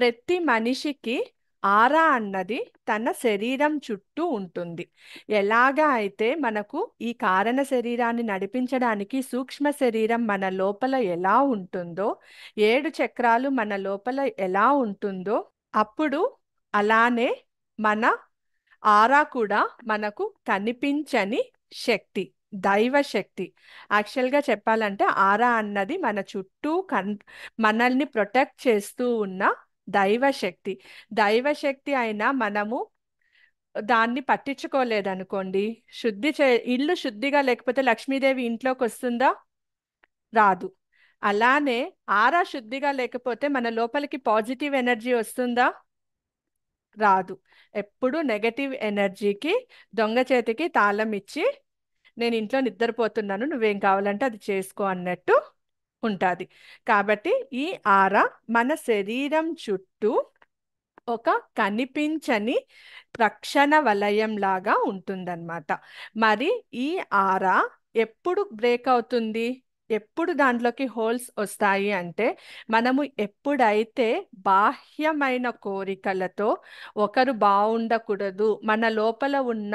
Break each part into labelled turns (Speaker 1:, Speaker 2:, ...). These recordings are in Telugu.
Speaker 1: ప్రతి మనిషికి ఆరా అన్నది తన శరీరం చుట్టూ ఉంటుంది. ఎలాగా అయితే మనకు ఈ కారణ శరీరాన్ని నడిపించడానికి సూక్ష్మ శరీరం మన లోపల ఎలా ఉంటుందో, 7 చక్రాలు మన లోపల ఎలా ఉంటుందో, అప్పుడు అలానే మన ఆరా కూడా మనకు కనిపించని శక్తి, దైవ శక్తి. యాక్చువల్గా చెప్పాలంటే ఆరా అన్నది మన చుట్టూ మనల్ని ప్రొటెక్ట్ చేస్తూ ఉన్న దైవ శక్తి. దైవ శక్తి అయినా మనము దాన్ని పట్టించుకోలేదనుకోండి, ఇల్లు శుద్ధిగా లేకపోతే లక్ష్మీదేవి ఇంట్లోకి వస్తుందా? రాదు. అలానే ఆరా శుద్ధిగా లేకపోతే మన లోపలికి పాజిటివ్ ఎనర్జీ వస్తుందా? రాదు. ఎప్పుడు నెగటివ్ ఎనర్జీకి దొంగ చేతికి తాళం ఇచ్చి నేను ఇంట్లో నిద్రపోతున్నాను, నువ్వేం కావాలంటే అది చేసుకో అన్నట్టు ఉంటుంది. కాబట్టి ఈ ఆరా మన శరీరం చుట్టూ ఒక కనిపించని రక్షణ వలయం లాగా ఉంటుందన్నమాట. మరి ఈ ఆరా ఎప్పుడు బ్రేక్ అవుతుంది, ఎప్పుడు దాంట్లోకి హోల్స్ వస్తాయి అంటే, మనము ఎప్పుడైతే బాహ్యమైన కోరికలతో ఒకరు బాగుండకూడదు, మన లోపల ఉన్న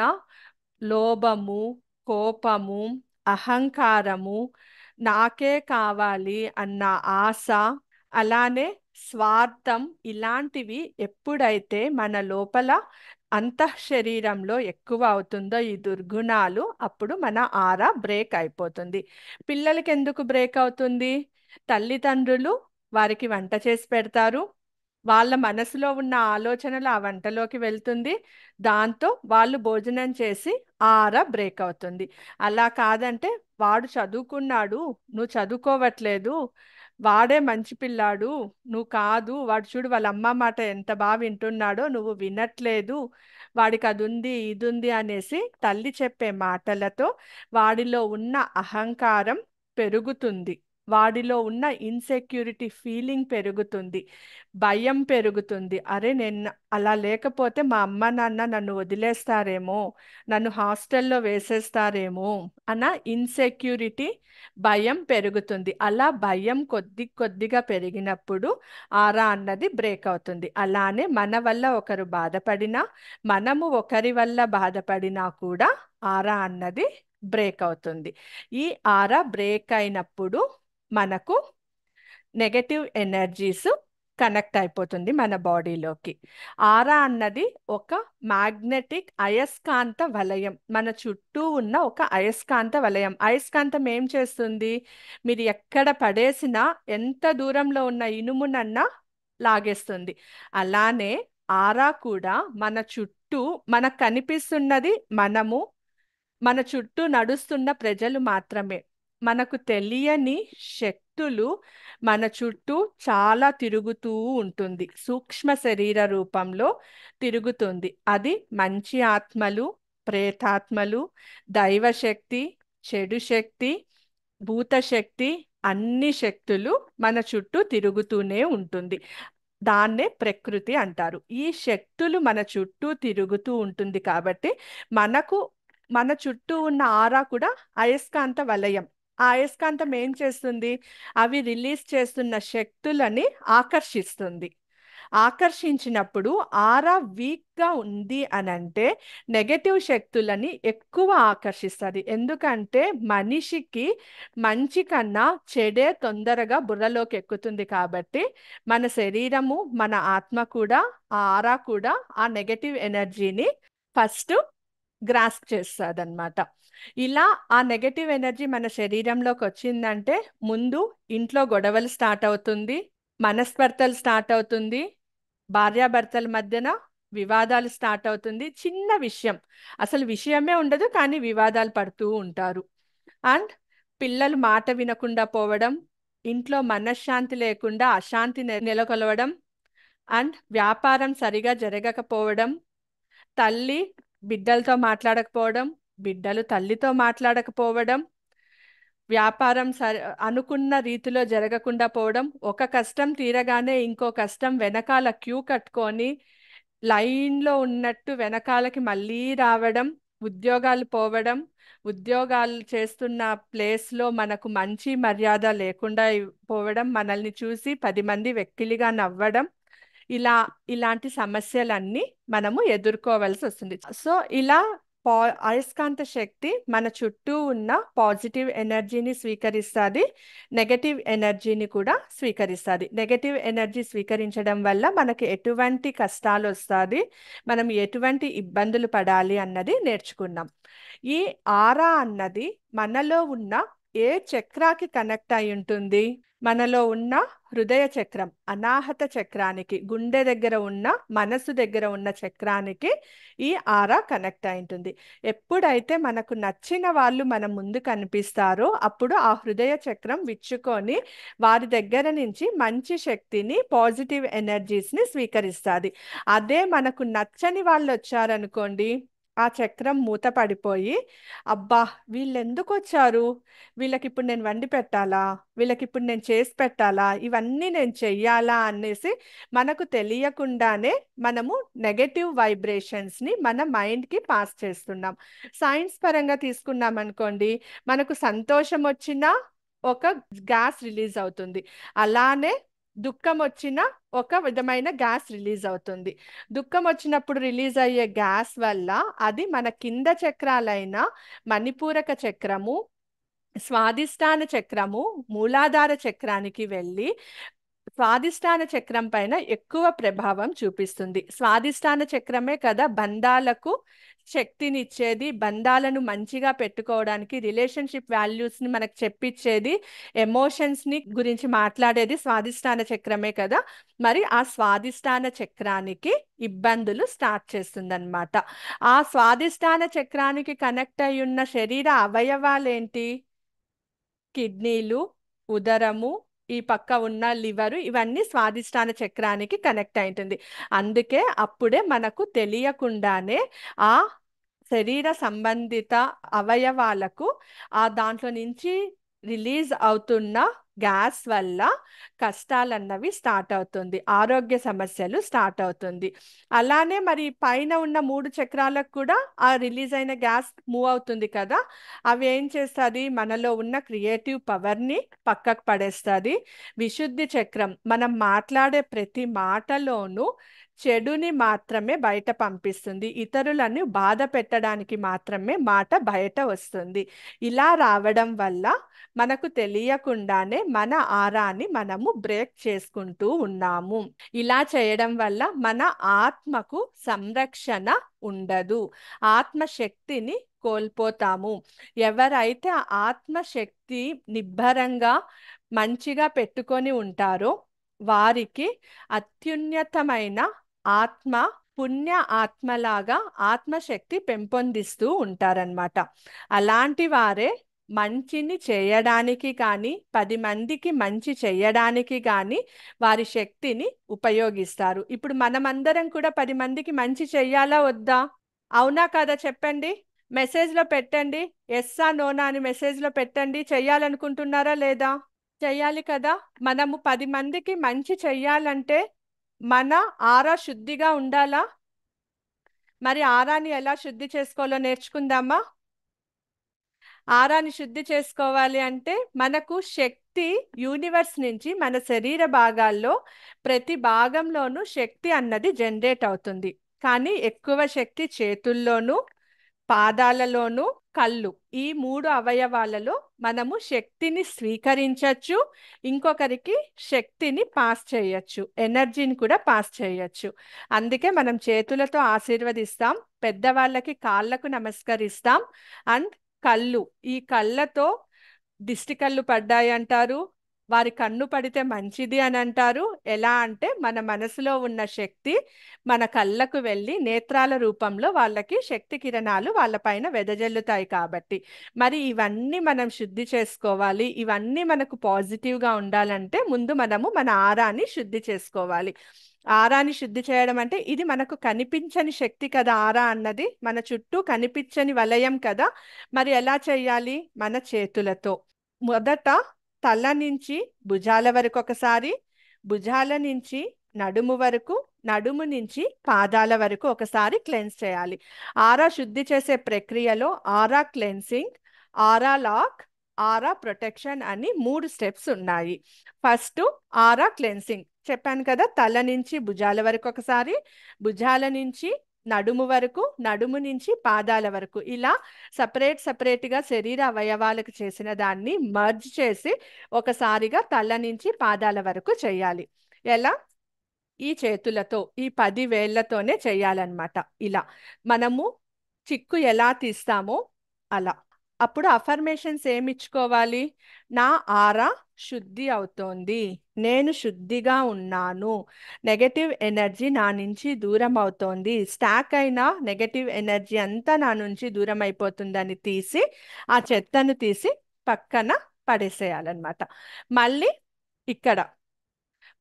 Speaker 1: లోభము, కోపము, అహంకారము, నాకే కావాలి అన్న ఆశ, అలానే స్వార్థం, ఇలాంటివి ఎప్పుడైతే మన లోపల అంతఃశరీరంలో ఎక్కువ అవుతుందో ఈ దుర్గుణాలు, అప్పుడు మన ఆరా బ్రేక్ అయిపోతుంది. పిల్లలకి ఎందుకు బ్రేక్ అవుతుంది? తల్లిదండ్రులు వారికి వంట చేసి పెడతారు, వాళ్ళ మనసులో ఉన్న ఆలోచనలు ఆ వంటలోకి వెళ్తుంది, దాంతో వాళ్ళు భోజనం చేసి ఆరా బ్రేక్ అవుతుంది. అలా కాదంటే వాడు చదువుకున్నాడు, నువ్వు చదువుకోవట్లేదు, వాడే మంచి పిల్లాడు, నువ్వు కాదు, వాడు చూడు వాళ్ళ అమ్మ మాట ఎంత బాగా వింటున్నాడో, నువ్వు వినట్లేదు, వాడికి అది ఉంది ఇది ఉంది అనేసి తల్లి చెప్పే మాటలతో వాడిలో ఉన్న అహంకారం పెరుగుతుంది, వాడిలో ఉన్న ఇన్సెక్యూరిటీ ఫీలింగ్ పెరుగుతుంది, భయం పెరుగుతుంది. అరే నేను అలా లేకపోతే మా అమ్మ నాన్న నన్ను వదిలేస్తారేమో, నన్ను హాస్టల్లో వేసేస్తారేమో అన్న ఇన్సెక్యూరిటీ, భయం పెరుగుతుంది. అలా భయం కొద్ది కొద్దిగా పెరిగినప్పుడు ఆరా అన్నది బ్రేక్ అవుతుంది. అలానే మన వల్ల ఒకరు బాధపడినా, మనము ఒకరి వల్ల బాధపడినా కూడా ఆరా అన్నది బ్రేక్ అవుతుంది. ఈ ఆరా బ్రేక్ అయినప్పుడు మనకు నెగటివ్ ఎనర్జీస్ కనెక్ట్ అయిపోతుంది మన బాడీలోకి. ఆరా అన్నది ఒక మ్యాగ్నెటిక్ అయస్కాంత వలయం, మన చుట్టూ ఉన్న ఒక అయస్కాంత వలయం. అయస్కాంతం ఏం చేస్తుంది? మీరు ఎక్కడ పడేసినా ఎంత దూరంలో ఉన్న ఇనుమునన్నా లాగేస్తుంది. అలానే ఆరా కూడా మన చుట్టూ, మనకు కనిపిస్తున్నది మనము, మన చుట్టూ నడుస్తున్న ప్రజలు మాత్రమే. మనకు తెలియని శక్తులు మన చుట్టూ చాలా తిరుగుతూ ఉంటుంది, సూక్ష్మ శరీర రూపంలో తిరుగుతుంది. అది మంచి ఆత్మలు, ప్రేతాత్మలు, దైవశక్తి, చెడు శక్తి, భూతశక్తి, అన్ని శక్తులు మన చుట్టూ తిరుగుతూనే ఉంటుంది. దాన్నే ప్రకృతి అంటారు. ఈ శక్తులు మన చుట్టూ తిరుగుతూ ఉంటుంది కాబట్టి మనకు మన చుట్టూ ఉన్న ఆరా కూడా అయస్కాంత వలయం. ఆ అయస్కాంతం ఏం చేస్తుంది? అవి రిలీజ్ చేస్తున్న శక్తులని ఆకర్షిస్తుంది. ఆకర్షించినప్పుడు ఆరా వీక్గా ఉంది అనంటే నెగటివ్ శక్తులని ఎక్కువ ఆకర్షిస్తుంది. ఎందుకంటే మనిషికి మంచి కన్నా చెడే తొందరగా బుర్రలోకి ఎక్కుతుంది కాబట్టి మన శరీరము, మన ఆత్మ కూడా, ఆ ఆరా కూడా ఆ నెగటివ్ ఎనర్జీని ఫస్ట్ గ్రాస్ప్ చేస్తుంది అనమాట. ఇలా ఆ నెగటివ్ ఎనర్జీ మన శరీరంలోకి వచ్చిందంటే ముందు ఇంట్లో గొడవలు స్టార్ట్ అవుతుంది, మనస్పర్ధలు స్టార్ట్ అవుతుంది, భార్యాభర్తల మధ్యన వివాదాలు స్టార్ట్ అవుతుంది. చిన్న విషయం, అసలు విషయమే ఉండదు కానీ వివాదాలు పడుతూ ఉంటారు. అండ్ పిల్లలు మాట వినకుండా పోవడం, ఇంట్లో మనశ్శాంతి లేకుండా అశాంతి నెలకొలవడం, అండ్ వ్యాపారం సరిగా జరగకపోవడం, తల్లి బిడ్డలతో మాట్లాడకపోవడం, బిడ్డలు తల్లితో మాట్లాడకపోవడం, వ్యాపారం అనుకున్న రీతిలో జరగకుండా పోవడం, ఒక కష్టం తీరగానే ఇంకో కష్టం వెనకాల క్యూ కట్టుకొని లైన్లో ఉన్నట్టు వెనకాలకి మళ్ళీ రావడం, ఉద్యోగాలు పోవడం, ఉద్యోగాలు చేస్తున్న ప్లేస్లో మనకు మంచి మర్యాద లేకుండా పోవడం, మనల్ని చూసి 10 మంది వెక్కిలిగా నవ్వడం, ఇలా ఇలాంటి సమస్యలన్నీ మనము ఎదుర్కోవాల్సి వస్తుంది. సో ఇలా పా అయస్కాంత శక్తి మన చుట్టూ ఉన్న పాజిటివ్ ఎనర్జీని స్వీకరిస్తుంది, నెగటివ్ ఎనర్జీని కూడా స్వీకరిస్తుంది. నెగటివ్ ఎనర్జీ స్వీకరించడం వల్ల మనకి ఎటువంటి కష్టాలు వస్తుంది, మనం ఎటువంటి ఇబ్బందులు పడాలి అన్నది నేర్చుకున్నాం. ఈ ఆరా అన్నది మనలో ఉన్న ఏ చక్రాకి కనెక్ట్ అయి ఉంటుంది? మనలో ఉన్న హృదయ చక్రం, అనాహత చక్రానికి, గుండె దగ్గర ఉన్న, మనసు దగ్గర ఉన్న చక్రానికి ఈ ఆరా కనెక్ట్ అయి ఉంటుంది. ఎప్పుడైతే మనకు నచ్చిన వాళ్ళు మన ముందు కనిపిస్తారో అప్పుడు ఆ హృదయ చక్రం విచ్చుకొని వారి దగ్గర నుంచి మంచి శక్తిని, పాజిటివ్ ఎనర్జీస్ని స్వీకరిస్తుంది. అదే మనకు నచ్చని వాళ్ళు వచ్చారనుకోండి, ఆ చక్రం మూత పడిపోయి, అబ్బా వీళ్ళు ఎందుకు వచ్చారు, వీళ్ళకి ఇప్పుడు నేను వండి పెట్టాలా, వీళ్ళకి ఇప్పుడు నేను చేసి పెట్టాలా, ఇవన్నీ నేను చెయ్యాలా అనేసి మనకు తెలియకుండానే మనము నెగటివ్ వైబ్రేషన్స్ని మన మైండ్కి పాస్ చేస్తున్నాం. సైన్స్ పరంగా తీసుకున్నాం అనుకోండి, మనకు సంతోషం వచ్చినా ఒక గ్యాస్ రిలీజ్ అవుతుంది, అలానే దుఃఖం వచ్చిన ఒక విధమైన గ్యాస్ రిలీజ్ అవుతుంది. దుఃఖం వచ్చినప్పుడు రిలీజ్ అయ్యే గ్యాస్ వల్ల అది మన కింద చక్రాలైన మణిపూరక చక్రము, స్వాదిష్టాన చక్రము, మూలాధార చక్రానికి వెళ్ళి స్వాదిష్టాన చక్రం పైన ఎక్కువ ప్రభావం చూపిస్తుంది. స్వాదిష్టాన చక్రమే కదా బంధాలకు శక్తినిచ్చేది, బంధాలను మంచిగా పెట్టుకోవడానికి, రిలేషన్షిప్ వాల్యూస్ని మనకు చెప్పించేది, ఎమోషన్స్ని గురించి మాట్లాడేది స్వాదిష్టాన చక్రమే కదా. మరి ఆ స్వాదిష్టాన చక్రానికి ఇబ్బందులు స్టార్ట్ చేస్తుందన్నమాట. ఆ స్వాదిష్టాన చక్రానికి కనెక్ట్ అయి ఉన్న శరీర అవయవాలేంటి? కిడ్నీలు, ఉదరము, ఈ పక్క ఉన్న లివరు, ఇవన్నీ స్వాదిష్టాన చక్రానికి కనెక్ట్ అయింటుంది. అందుకే అప్పుడే మనకు తెలియకుండానే ఆ శరీర సంబంధిత అవయవాలకు ఆ దాంట్లో నుంచి రిలీజ్ అవుతున్న గ్యాస్ వల్ల కష్టాలన్నవి స్టార్ట్ అవుతుంది, ఆరోగ్య సమస్యలు స్టార్ట్ అవుతుంది. అలానే మరి పైన ఉన్న 3 చక్రాలకు కూడా ఆ రిలీజ్ అయిన గ్యాస్ మూవ్ అవుతుంది కదా, అవి ఏం చేస్తుంది? మనలో ఉన్న క్రియేటివ్ పవర్ని పక్కకు పడేస్తుంది. విశుద్ధి చక్రం మనం మాట్లాడే ప్రతి మాటలోనూ చెడుని మాత్రమే బయట పంపిస్తుంది, ఇతరులను బాధ పెట్టడానికి మాత్రమే మాట బయట వస్తుంది. ఇలా రావడం వల్ల మనకు తెలియకుండానే మన ఆరాని మనము బ్రేక్ చేసుకుంటూ ఉన్నాము. ఇలా చేయడం వల్ల మన ఆత్మకు సంరక్షణ ఉండదు, ఆత్మశక్తిని కోల్పోతాము. ఎవరైతే ఆ ఆత్మశక్తి నిబ్బరంగా మంచిగా పెట్టుకొని ఉంటారో వారికి అత్యున్నతమైన ఆత్మ, పుణ్య ఆత్మలాగా ఆత్మశక్తి పెంపొందిస్తూ ఉంటారనమాట. అలాంటి వారే మంచిని చేయడానికి కానీ, 10 మందికి మంచి చేయడానికి కానీ వారి శక్తిని ఉపయోగిస్తారు. ఇప్పుడు మనమందరం కూడా 10 మందికి మంచి చెయ్యాలా వద్దా? అవునా కదా చెప్పండి, మెసేజ్లో పెట్టండి. ఎస్సా నోనా అని మెసేజ్లో పెట్టండి. చెయ్యాలనుకుంటున్నారా లేదా? చెయ్యాలి కదా. మనము 10 మందికి మంచి చెయ్యాలంటే మన ఆరా శుద్ధిగా ఉండాలా? మరి ఆరాని ఎలా శుద్ధి చేసుకోవాలో నేర్చుకుందామా? ఆరాని శుద్ధి చేసుకోవాలి అంటే మనకు శక్తి యూనివర్స్ నుంచి మన శరీర భాగాల్లో ప్రతి భాగంలోనూ శక్తి అన్నది జనరేట్ అవుతుంది. కానీ ఎక్కువ శక్తి చేతుల్లోనూ, పాదాలలోనూ, కళ్ళు, ఈ 3 అవయవాలలో మనము శక్తిని స్వీకరించవచ్చు, ఇంకొకరికి శక్తిని పాస్ చేయొచ్చు, ఎనర్జీని కూడా పాస్ చేయొచ్చు. అందుకే మనం చేతులతో ఆశీర్వదిస్తాం, పెద్దవాళ్ళకి కాళ్ళకు నమస్కరిస్తాం. అండ్ కళ్ళు, ఈ కళ్ళతో దిష్టి కళ్ళు పడ్డాయి అంటారు, వారి కన్ను పడితే మంచిది అని అంటారు. ఎలా అంటే మన మనసులో ఉన్న శక్తి మన కళ్ళకు వెళ్ళి నేత్రాల రూపంలో వాళ్ళకి శక్తి కిరణాలు వాళ్ళపైన వెదజల్లుతాయి కాబట్టి. మరి ఇవన్నీ మనం శుద్ధి చేసుకోవాలి, ఇవన్నీ మనకు పాజిటివ్గా ఉండాలంటే ముందు మనము మన ఆరాని శుద్ధి చేసుకోవాలి. ఆరాని శుద్ధి చేయడం అంటే ఇది మనకు కనిపించని శక్తి కదా, ఆరా అన్నది మన చుట్టూ కనిపించని వలయం కదా. మరి ఎలా చేయాలి? మన చేతులతో మొదట తల నుంచి భుజాల వరకు ఒకసారి, భుజాల నుంచి నడుము వరకు, నడుము నుంచి పాదాల వరకు ఒకసారి క్లెన్స్ చేయాలి. ఆరా శుద్ధి చేసే ప్రక్రియలో ఆరా క్లెన్సింగ్, ఆరా లాక్, ఆరా ప్రొటెక్షన్ అని 3 స్టెప్స్ ఉన్నాయి. ఫస్ట్ ఆరా క్లెన్సింగ్, చెప్పాను కదా, తల నుంచి భుజాల వరకు ఒకసారి, భుజాల నుంచి నడుము వరకు, నడుము నుంచి పాదాల వరకు, ఇలా సపరేట్గా శరీర అవయవాలకు చేసిన దాన్ని మర్జ్ చేసి ఒకసారిగా తల నుంచి పాదాల వరకు చేయాలి. ఎలా? ఈ చేతులతో, ఈ 10 వేళ్లతోనే చేయాలన్నమాట. ఇలా మనము చిక్కు ఎలా తీస్తామో అలా. అప్పుడు అఫర్మేషన్స్ ఏమి ఇచ్చుకోవాలి? నా ఆరా శుద్ధి అవుతోంది, నేను శుద్ధిగా ఉన్నాను, నెగటివ్ ఎనర్జీ నా నుంచి దూరం అవుతోంది, స్టాక్ అయిన నెగటివ్ ఎనర్జీ అంతా నా నుంచి దూరం అయిపోతుందని తీసి, ఆ చెత్తను తీసి పక్కన పడేసేయాలన్నమాట. మళ్ళీ ఇక్కడ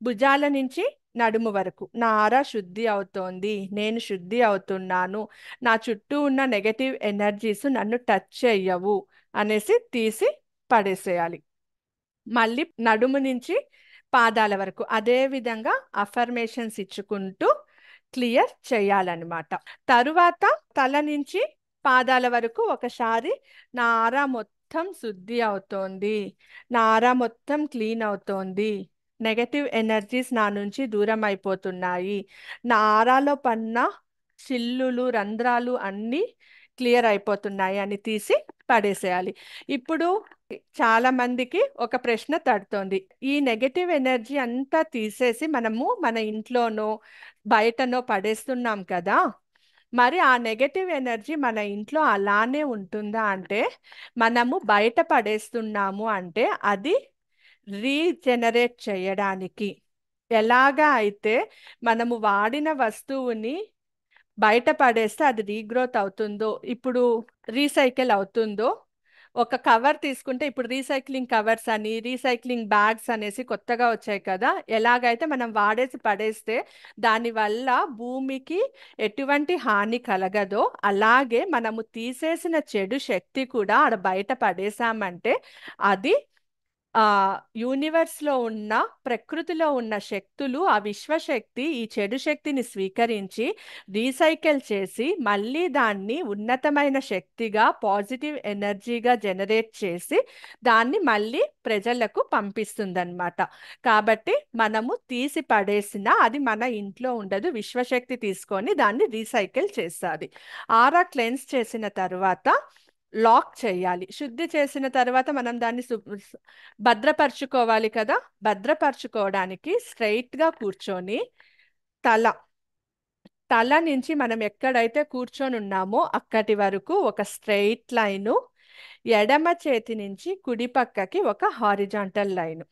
Speaker 1: భుజాల నుంచి నడుము వరకు నా ఆరా శుద్ధి అవుతోంది, నేను శుద్ధి అవుతున్నాను, నా చుట్టూ ఉన్న నెగటివ్ ఎనర్జీస్ నన్ను టచ్ చెయ్యవు అనేసి తీసి పడేసేయాలి. మళ్ళీ నడుము నుంచి పాదాల వరకు అదే విధంగా అఫర్మేషన్స్ ఇచ్చుకుంటూ క్లియర్ చేయాలన్నమాట. తరువాత తల నుంచి పాదాల వరకు ఒకసారి నా ఆరా మొత్తం శుద్ధి అవుతోంది, నా ఆరా మొత్తం క్లీన్ అవుతోంది, నెగటివ్ ఎనర్జీస్ నా నుంచి దూరం అయిపోతున్నాయి, నా ఆరాలో పన్న చిల్లులు రంధ్రాలు అన్నీ క్లియర్ అయిపోతున్నాయి అని తీసి పడేసేయాలి. ఇప్పుడు చాలా మందికి ఒక ప్రశ్న తడుతోంది, ఈ నెగటివ్ ఎనర్జీ అంతా తీసేసి మనము మన ఇంట్లోనో బయటనో పడేస్తున్నాం కదా, మరి ఆ నెగటివ్ ఎనర్జీ మన ఇంట్లో అలానే ఉంటుందా అంటే, మనము బయట పడేస్తున్నాము అంటే అది రీజనరేట్ చేయడానికి. ఎలాగా అయితే మనము వాడిన వస్తువుని బయట పడేస్తే అది రీగ్రోత్ అవుతుందో, ఇప్పుడు రీసైకిల్ అవుతుందో, ఒక కవర్ తీసుకుంటే ఇప్పుడు రీసైక్లింగ్ కవర్స్ అని, రీసైక్లింగ్ బ్యాగ్స్ అనేసి కొత్తగా వచ్చాయి కదా, ఎలాగైతే మనం వాడేసి పడేస్తే దానివల్ల భూమికి ఎటువంటి హాని కలగదో, అలాగే మనము తీసేసిన చెడు శక్తి కూడా ఆడ బయట పడేసామంటే అది ఆ యూనివర్స్లో ఉన్న, ప్రకృతిలో ఉన్న శక్తులు, ఆ విశ్వశక్తి ఈ చెడు శక్తిని స్వీకరించి రీసైకిల్ చేసి మళ్ళీ దాన్ని ఉన్నతమైన శక్తిగా, పాజిటివ్ ఎనర్జీగా జనరేట్ చేసి దాన్ని మళ్ళీ ప్రజలకు పంపిస్తుందన్నమాట. కాబట్టి మనము తీసి పడేసినా అది మన ఇంట్లో ఉండదు, విశ్వశక్తి తీసుకొని దాన్ని రీసైకిల్ చేస్తుంది. ఆరా క్లెన్స్ చేసిన తర్వాత లాక్ చేయాలి. శుద్ధి చేసిన తర్వాత మనం దాన్ని భద్రపరచుకోవాలి కదా, భద్రపరచుకోవడానికి స్ట్రైట్గా కూర్చొని తల తల నుంచి మనం ఎక్కడైతే కూర్చొని ఉన్నామో అక్కడి వరకు ఒక స్ట్రెయిట్ లైను, ఎడమ చేతి నుంచి కుడి పక్కకి ఒక హారిజాంటల్ లైన్,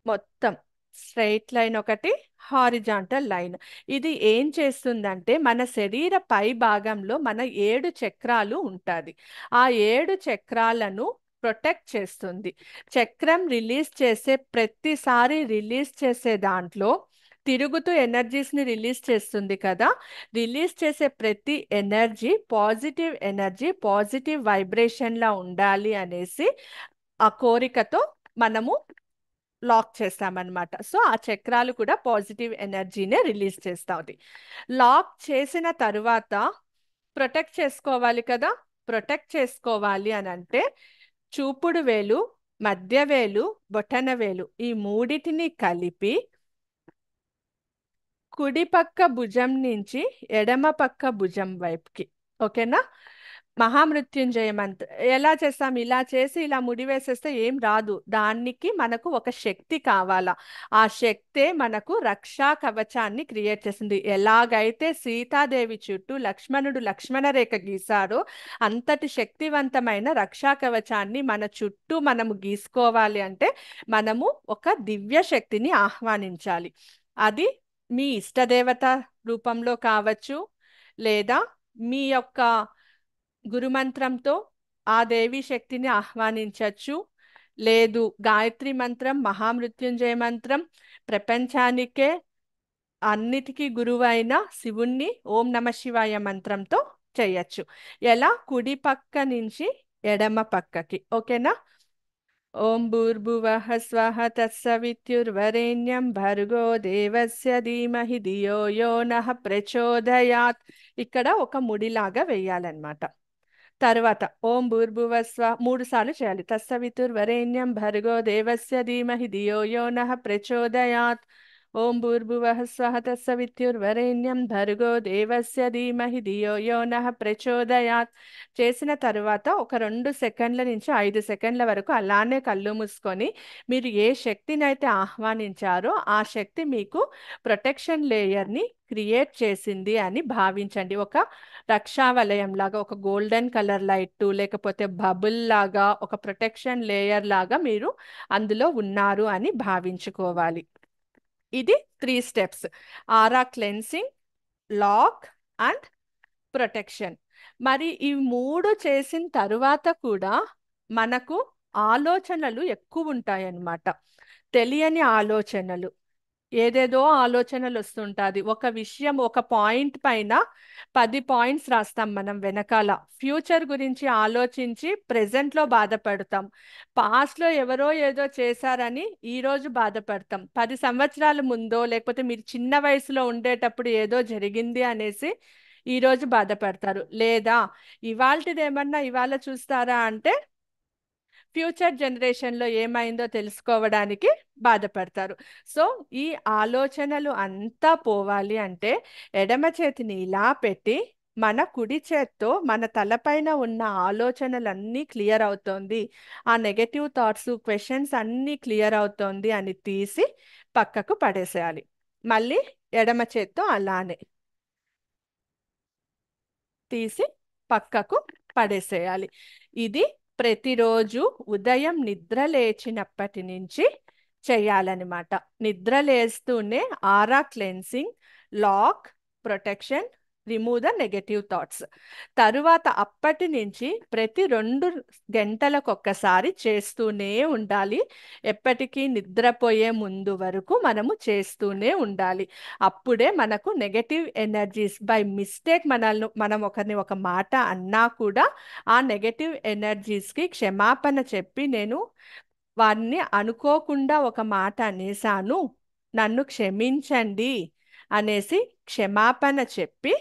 Speaker 1: మొత్తం స్ట్రెయిట్ లైన్ ఒకటి, హారిజాంటల్ లైన్. ఇది ఏం చేస్తుందంటే మన శరీర పై భాగంలో మన 7 చక్రాలు ఉంటుంది, ఆ 7 చక్రాలను ప్రొటెక్ట్ చేస్తుంది. చక్రం రిలీజ్ చేసే ప్రతిసారి రిలీజ్ చేసే దాంట్లో తిరుగుతూ ఎనర్జీస్ని రిలీజ్ చేస్తుంది కదా, రిలీజ్ చేసే ప్రతి ఎనర్జీ పాజిటివ్ ఎనర్జీ, పాజిటివ్ వైబ్రేషన్లా ఉండాలి అనేసి ఆ కోరికతో మనము లాక్ చేస్తామన్నమాట. సో ఆ చక్రాలు కూడా పాజిటివ్ ఎనర్జీనే రిలీజ్ చేస్తుంది. లాక్ చేసిన తరువాత ప్రొటెక్ట్ చేసుకోవాలి కదా, ప్రొటెక్ట్ చేసుకోవాలి అని అంటే చూపుడు వేలు, మధ్య వేలు, బొటన వేలు ఈ మూడిటిని కలిపి కుడి పక్క భుజం నుంచి ఎడమ పక్క భుజం వైపుకి, ఓకేనా? మహామృత్యుంజయ మంత్ర ఎలా చేస్తాం? ఇలా చేసి ఇలా ముడి వేసేస్తే ఏం రాదు, దానికి మనకు ఒక శక్తి కావాలా, ఆ శక్తే మనకు రక్షా కవచాన్ని క్రియేట్ చేస్తుంది. ఎలాగైతే సీతాదేవి చుట్టూ లక్ష్మణుడు లక్ష్మణ రేఖ గీశారో అంతటి శక్తివంతమైన రక్షా కవచాన్ని మన చుట్టూ మనము గీసుకోవాలి అంటే మనము ఒక దివ్య శక్తిని ఆహ్వానించాలి. అది మీ ఇష్టదేవత రూపంలో కావచ్చు, లేదా మీ యొక్క గురుమంత్రంతో ఆ దేవి శక్తిని ఆహ్వానించవచ్చు, లేదు గాయత్రి మంత్రం, మహామృత్యుంజయ మంత్రం, ప్రపంచానికే అన్నిటికీ గురువైన శివుణ్ణి ఓం నమ శివాయ మంత్రంతో చేయొచ్చు. ఎలా? కుడి పక్క నుంచి ఎడమ పక్కకి, ఓకేనా? ఓం భూర్భువః స్వః తత్సవితుర్వరేణ్యం భర్గో దేవస్య ధీమహి ధియో యో నః ప్రచోదయాత్. ఇక్కడ ఒక ముడిలాగా వేయాలన్నమాట. తర్వాత ఓం భూర్భువస్వ 3 సార్లు చేయాలి. తస్సవితుర్వరేణ్యం భర్గో దేవస్య ధీమహి ధియో యో నః ప్రచోదయాత్. ఓం భూర్భువః స్వః తస్సవితుర్వరేణ్యం భర్గో దేవస్య ధీమహి ధియో యో నః ప్రచోదయాత్. చేసిన తరువాత ఒక 2 సెకండ్ల నుంచి 5 సెకండ్ల వరకు అలానే కళ్ళు మూసుకొని మీరు ఏ శక్తినైతే ఆహ్వానించారో ఆ శక్తి మీకు ప్రొటెక్షన్ లేయర్ని క్రియేట్ చేసింది అని భావించండి. ఒక రక్షావలయం లాగా, ఒక గోల్డెన్ కలర్ లైట్ లేకపోతే బబుల్ లాగా, ఒక ప్రొటెక్షన్ లేయర్ లాగా మీరు అందులో ఉన్నారు అని భావించుకోవాలి. ఇది 3 steps: aura cleansing, lock and protection. మరి ఈ 3 చేసిన తరువాత కూడా మనకు ఆలోచనలు ఎక్కువ ఉంటాయన్నమాట. తెలియని ఆలోచనలు, ఏదేదో ఆలోచనలు వస్తుంటుంది. ఒక విషయం, ఒక పాయింట్ పైన 10 పాయింట్స్ రాస్తాం మనం వెనకాల. ఫ్యూచర్ గురించి ఆలోచించి ప్రెజెంట్లో బాధపడతాం. పాస్ట్లో ఎవరో ఏదో చేశారని ఈరోజు బాధపడతాం. 10 సంవత్సరాల ముందో లేకపోతే మీరు చిన్న వయసులో ఉండేటప్పుడు ఏదో జరిగింది అనేసి ఈరోజు బాధపడతారు. లేదా ఇవాళది ఏమన్నా ఇవాళ చూస్తారా అంటే ఫ్యూచర్ జనరేషన్లో ఏమైందో తెలుసుకోవడానికి బాధపడతారు. సో ఈ ఆలోచనలు అంతా పోవాలి అంటే ఎడమ చేతిని ఇలా పెట్టి మన కుడి చేత్తో మన తలపైన ఉన్న ఆలోచనలన్నీ క్లియర్ అవుతోంది, ఆ నెగటివ్ థాట్స్ క్వశ్చన్స్ అన్నీ క్లియర్ అవుతోంది అని తీసి పక్కకు పడేసేయాలి. మళ్ళీ ఎడమ చేత్తో అలానే తీసి పక్కకు పడేసేయాలి. ఇది ప్రతిరోజు ఉదయం నిద్ర లేచినప్పటి నుంచి చేయాలన్నమాట. నిద్ర లేస్తూనే aura cleansing, lock, protection, remove the negative thoughts. తరువాత అప్పటి నుంచి ప్రతి 2 గంటలకు ఒక్కసారి చేస్తూనే ఉండాలి. ఎప్పటికీ నిద్రపోయే ముందు వరకు మనము చేస్తూనే ఉండాలి. అప్పుడే మనకు నెగటివ్ ఎనర్జీస్ బై మిస్టేక్ మనం ఒకరిని ఒక మాట అన్నా కూడా ఆ నెగటివ్ ఎనర్జీస్కి క్షమాపణ చెప్పి, నేను వారిని అనుకోకుండా ఒక మాట అనేసాను, నన్ను క్షమించండి అనేసి క్షమాపణ చెప్పి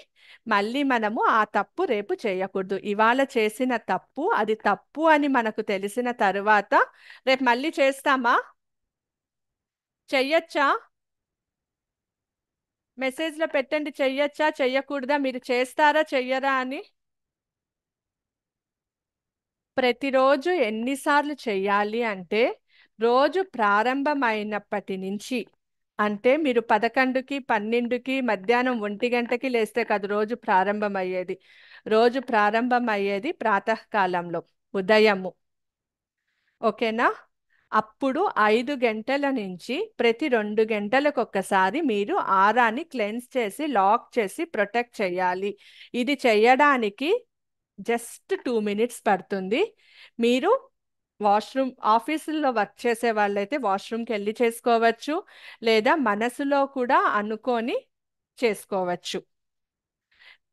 Speaker 1: మళ్ళీ మనము ఆ తప్పు రేపు చేయకూడదు. ఇవాళ చేసిన తప్పు అది తప్పు అని మనకు తెలిసిన తరువాత రేపు మళ్ళీ చేస్తామా? చెయ్యొచ్చా? మెసేజ్లో పెట్టండి, చెయ్యొచ్చా చెయ్యకూడదా, మీరు చేస్తారా చెయ్యరా అని. ప్రతిరోజు ఎన్నిసార్లు చెయ్యాలి అంటే రోజు ప్రారంభమైనప్పటి నుంచి, అంటే మీరు 11కి 12కి మధ్యాహ్నం 1 గంటకి లేస్తే కాదు రోజు ప్రారంభమయ్యేది. రోజు ప్రారంభమయ్యేది ప్రాతకాలంలో, ఉదయము. ఓకేనా? అప్పుడు 5 గంటల నుంచి ప్రతి 2 గంటలకు ఒక్కసారి మీరు ఆరాని క్లెన్స్ చేసి లాక్ చేసి ప్రొటెక్ట్ చేయాలి. ఇది చేయడానికి జస్ట్ 2 మినిట్స్ పడుతుంది. మీరు వాష్రూమ్, ఆఫీసుల్లో వర్క్ చేసే వాళ్ళైతే వాష్రూమ్కి వెళ్ళి చేసుకోవచ్చు, లేదా మనసులో కూడా అనుకొని చేసుకోవచ్చు.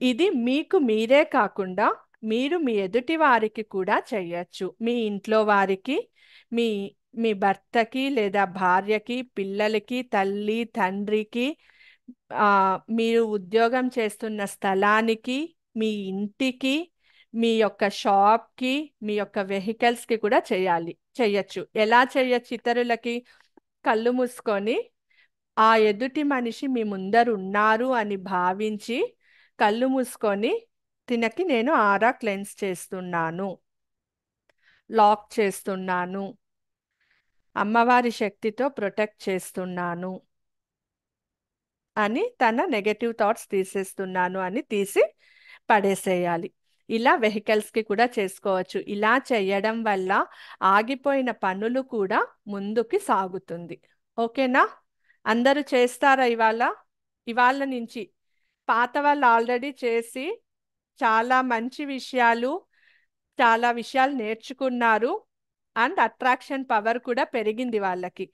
Speaker 1: ఇది మీకు మీరే కాకుండా మీరు మీ ఎదుటి వారికి కూడా చేయొచ్చు. మీ ఇంట్లో వారికి, మీ మీ భర్తకి లేదా భార్యకి, పిల్లలకి, తల్లి తండ్రికి, ఆ, మీరు ఉద్యోగం చేస్తున్న స్థలానికి, మీ ఇంటికి, మీ యొక్క షాప్కి, మీ యొక్క వెహికల్స్కి కూడా చెయ్యొచ్చు. ఎలా చేయొచ్చు ఇతరులకి? కళ్ళు మూసుకొని ఆ ఎదుటి మనిషి మీ ముందర ఉన్నారు అని భావించి కళ్ళు మూసుకొని తినకి నేను ఆరా క్లెన్స్ చేస్తున్నాను, లాక్ చేస్తున్నాను, అమ్మవారి శక్తితో ప్రొటెక్ట్ చేస్తున్నాను అని, తన నెగటివ్ థాట్స్ తీసేస్తున్నాను అని తీసి పడేసేయాలి. ఇలా వెహికల్స్కి కూడా చేసుకోవచ్చు. ఇలా చేయడం వల్ల ఆగిపోయిన పనులు కూడా ముందుకి సాగుతుంది. ఓకేనా? అందరూ చేస్తారా ఇవాళ? ఇవాళ నుంచి పాత వాళ్ళు ఆల్రెడీ చేసి చాలా మంచి విషయాలు, చాలా విషయాలు నేర్చుకున్నారు. అండ్ అట్రాక్షన్ పవర్ కూడా పెరిగింది వాళ్ళకి.